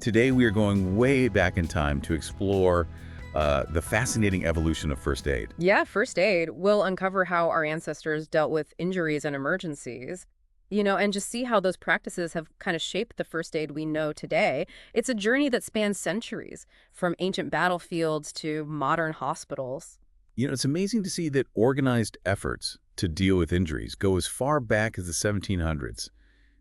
Today, we are going way back in time to explore the fascinating evolution of first aid. Yeah, first aid will uncover how our ancestors dealt with injuries and emergencies, and just see how those practices have kind of shaped the first aid we know today. It's a journey that spans centuries, from ancient battlefields to modern hospitals. It's amazing to see that organized efforts to deal with injuries go as far back as the 1700s.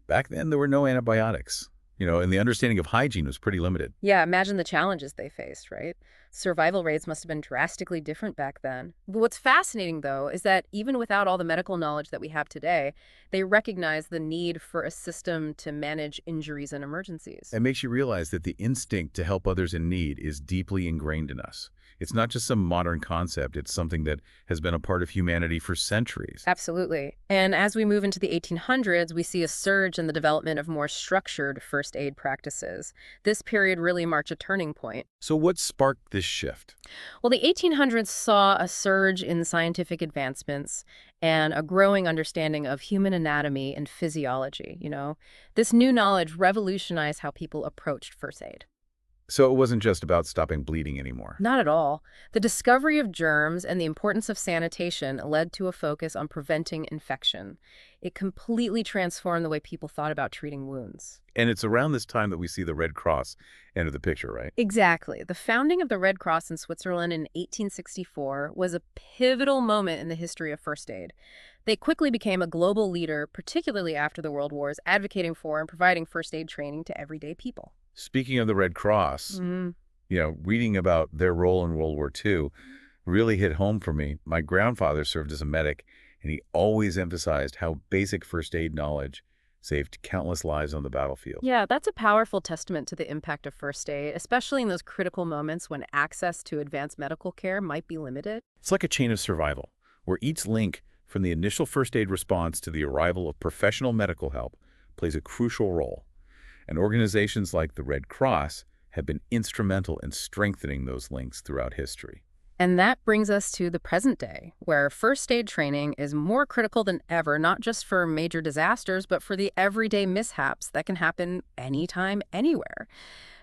Back then, there were no antibiotics, and the understanding of hygiene was pretty limited. Yeah, imagine the challenges they faced, right? Survival rates must have been drastically different back then. But what's fascinating, though, is that even without all the medical knowledge that we have today, they recognize the need for a system to manage injuries and emergencies. It makes you realize that the instinct to help others in need is deeply ingrained in us. It's not just some modern concept, it's something that has been a part of humanity for centuries. Absolutely. And as we move into the 1800s, we see a surge in the development of more structured first aid practices. This period really marked a turning point. So what sparked this shift? Well, the 1800s saw a surge in scientific advancements and a growing understanding of human anatomy and physiology. This new knowledge revolutionized how people approached first aid. So it wasn't just about stopping bleeding anymore. Not at all. The discovery of germs and the importance of sanitation led to a focus on preventing infection. It completely transformed the way people thought about treating wounds. And it's around this time that we see the Red Cross enter the picture, right? Exactly. The founding of the Red Cross in Switzerland in 1864 was a pivotal moment in the history of first aid. They quickly became a global leader, particularly after the World Wars, advocating for and providing first aid training to everyday people. Speaking of the Red Cross, Mhm. reading about their role in World War II really hit home for me. My grandfather served as a medic, and he always emphasized how basic first aid knowledge saved countless lives on the battlefield. Yeah, that's a powerful testament to the impact of first aid, especially in those critical moments when access to advanced medical care might be limited. It's like a chain of survival, where each link from the initial first aid response to the arrival of professional medical help plays a crucial role. And organizations like the Red Cross have been instrumental in strengthening those links throughout history. And that brings us to the present day, where first aid training is more critical than ever, not just for major disasters, but for the everyday mishaps that can happen anytime, anywhere.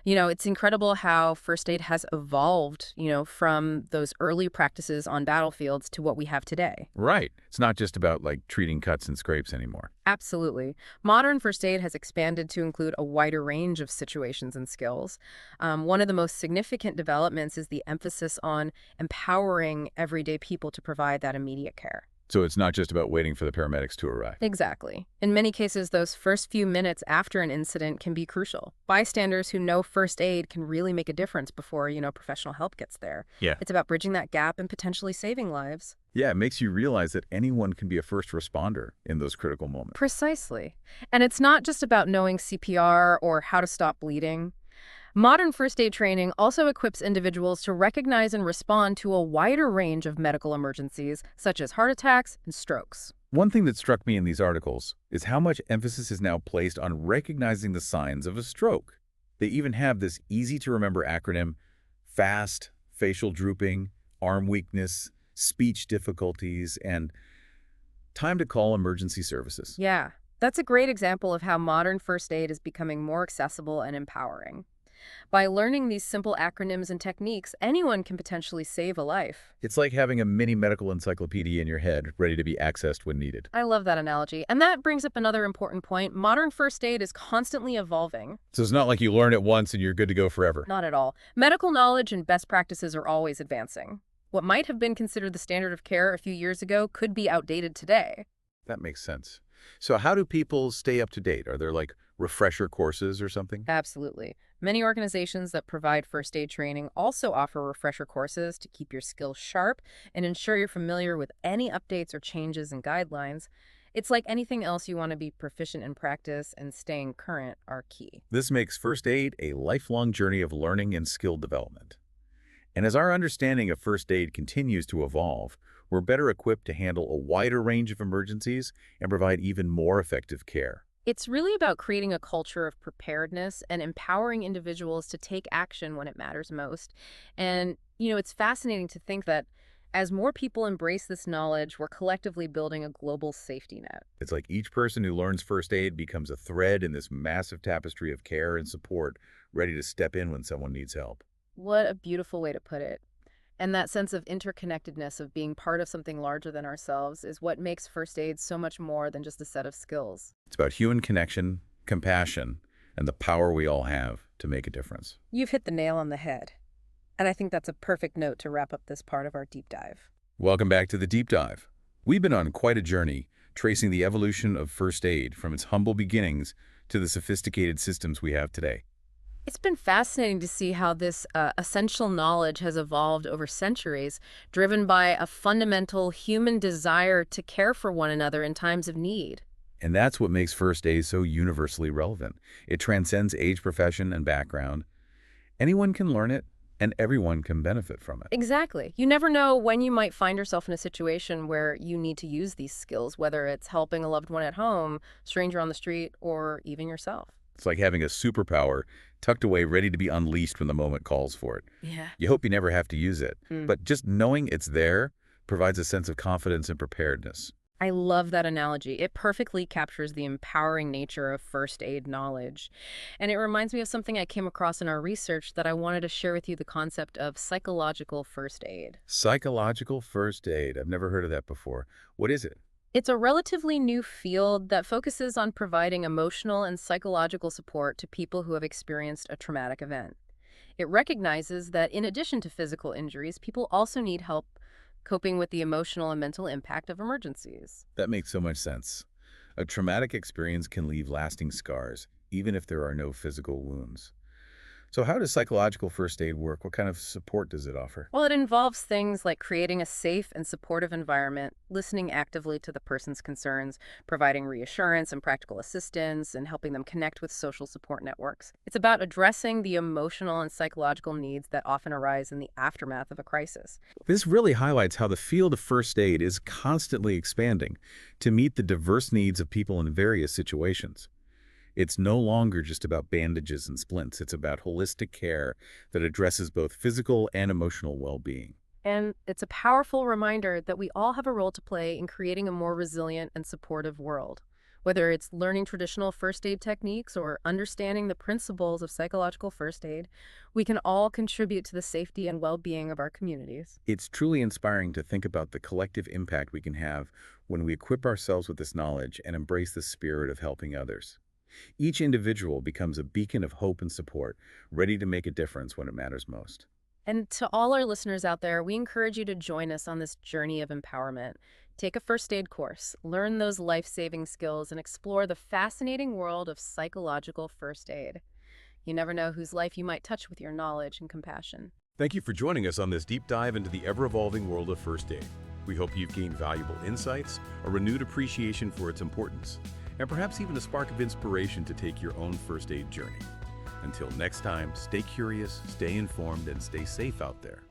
It's incredible how first aid has evolved, from those early practices on battlefields to what we have today. Right. It's not just about treating cuts and scrapes anymore. Absolutely. Modern first aid has expanded to include a wider range of situations and skills. One of the most significant developments is the emphasis on empowering everyday people to provide that immediate care. So it's not just about waiting for the paramedics to arrive. Exactly. In many cases, those first few minutes after an incident can be crucial. Bystanders who know first aid can really make a difference before, professional help gets there. Yeah. It's about bridging that gap and potentially saving lives. Yeah, it makes you realize that anyone can be a first responder in those critical moments. Precisely. And it's not just about knowing CPR or how to stop bleeding. Modern first aid training also equips individuals to recognize and respond to a wider range of medical emergencies, such as heart attacks and strokes. One thing that struck me in these articles is how much emphasis is now placed on recognizing the signs of a stroke. They even have this easy-to-remember acronym: FAST, facial drooping, arm weakness, speech difficulties, and time to call emergency services. Yeah, that's a great example of how modern first aid is becoming more accessible and empowering. By learning these simple acronyms and techniques, anyone can potentially save a life. It's like having a mini medical encyclopedia in your head, ready to be accessed when needed. I love that analogy. And that brings up another important point. Modern first aid is constantly evolving. So it's not like you learn it once and you're good to go forever. Not at all. Medical knowledge and best practices are always advancing. What might have been considered the standard of care a few years ago could be outdated today. That makes sense. So how do people stay up to date? Are there refresher courses or something? Absolutely. Many organizations that provide first aid training also offer refresher courses to keep your skills sharp and ensure you're familiar with any updates or changes in guidelines. It's like anything else, you want to be proficient in practice, and staying current are key. This makes first aid a lifelong journey of learning and skill development. And as our understanding of first aid continues to evolve, we're better equipped to handle a wider range of emergencies and provide even more effective care. It's really about creating a culture of preparedness and empowering individuals to take action when it matters most. And, it's fascinating to think that As more people embrace this knowledge, we're collectively building a global safety net. It's like each person who learns first aid becomes a thread in this massive tapestry of care and support, ready to step in when someone needs help. What a beautiful way to put it. And that sense of interconnectedness, of being part of something larger than ourselves, is what makes first aid so much more than just a set of skills. It's about human connection, compassion, and the power we all have to make a difference. You've hit the nail on the head. And I think that's a perfect note to wrap up this part of our deep dive. Welcome back to the Deep Dive. We've been on quite a journey, tracing the evolution of first aid from its humble beginnings to the sophisticated systems we have today. It's been fascinating to see how this essential knowledge has evolved over centuries, driven by a fundamental human desire to care for one another in times of need. And that's what makes first aid so universally relevant. It transcends age, profession, and background. Anyone can learn it, and everyone can benefit from it. Exactly. You never know when you might find yourself in a situation where you need to use these skills, whether it's helping a loved one at home, stranger on the street, or even yourself. It's like having a superpower tucked away, ready to be unleashed when the moment calls for it. Yeah. You hope you never have to use it, Mm. but just knowing it's there provides a sense of confidence and preparedness. I love that analogy. It perfectly captures the empowering nature of first aid knowledge. And it reminds me of something I came across in our research that I wanted to share with you, the concept of psychological first aid. Psychological first aid. I've never heard of that before. What is it? It's a relatively new field that focuses on providing emotional and psychological support to people who have experienced a traumatic event. It recognizes that in addition to physical injuries, people also need help coping with the emotional and mental impact of emergencies. That makes so much sense. A traumatic experience can leave lasting scars, even if there are no physical wounds. So how does psychological first aid work? What kind of support does it offer? Well, it involves things like creating a safe and supportive environment, listening actively to the person's concerns, providing reassurance and practical assistance, and helping them connect with social support networks. It's about addressing the emotional and psychological needs that often arise in the aftermath of a crisis. This really highlights how the field of first aid is constantly expanding to meet the diverse needs of people in various situations. It's no longer just about bandages and splints. It's about holistic care that addresses both physical and emotional well-being. And it's a powerful reminder that we all have a role to play in creating a more resilient and supportive world. Whether it's learning traditional first aid techniques or understanding the principles of psychological first aid, we can all contribute to the safety and well-being of our communities. It's truly inspiring to think about the collective impact we can have when we equip ourselves with this knowledge and embrace the spirit of helping others. Each individual becomes a beacon of hope and support, ready to make a difference when it matters most. And to all our listeners out there, we encourage you to join us on this journey of empowerment. Take a first aid course, learn those life-saving skills, and explore the fascinating world of psychological first aid. You never know whose life you might touch with your knowledge and compassion. Thank you for joining us on this deep dive into the ever-evolving world of first aid. We hope you've gained valuable insights, a renewed appreciation for its importance, and perhaps even a spark of inspiration to take your own first aid journey. Until next time, stay curious, stay informed, and stay safe out there.